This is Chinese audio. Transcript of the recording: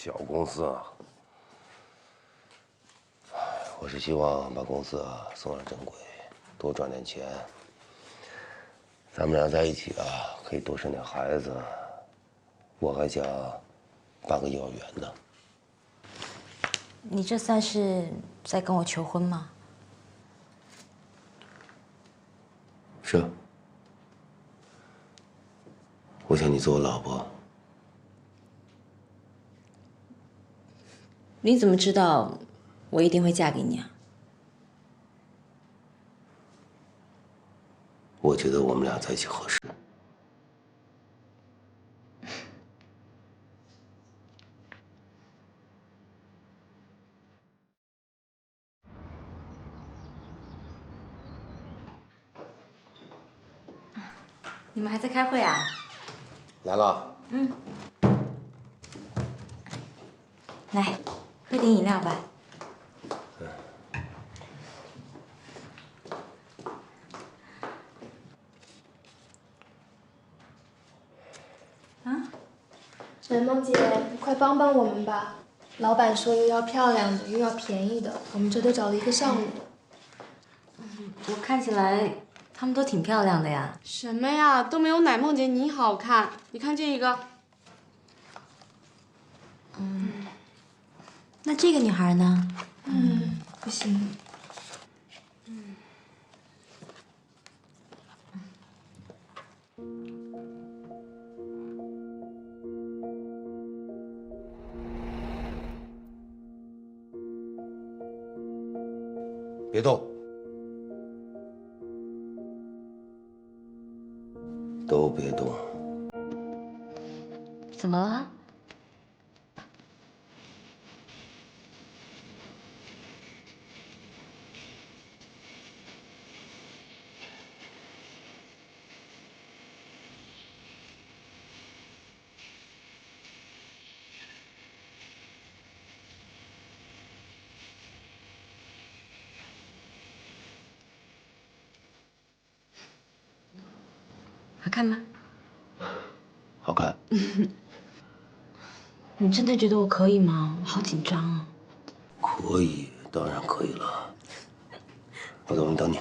小公司啊，我是希望把公司啊送上正轨，多赚点钱。咱们俩在一起啊，可以多生点孩子。我还想办个幼儿园呢。你这算是在跟我求婚吗？是啊，我想你做我老婆。你怎么知道我一定会嫁给你啊？我觉得我们俩在一起合适。你们还在开会啊？来了。嗯。来，喝点饮料吧。啊？圆梦姐，你快帮帮我们吧！老板说又要漂亮的，又要便宜的，我们这都找了1个上午。我看起来她们都挺漂亮的呀。什么呀，都没有奶梦姐你好看。你看这一个。那这个女孩呢？不行。别动，都别动。怎么了？好看吗？好看。你真的觉得我可以吗？我好紧张啊。可以，当然可以了。我走，你等你。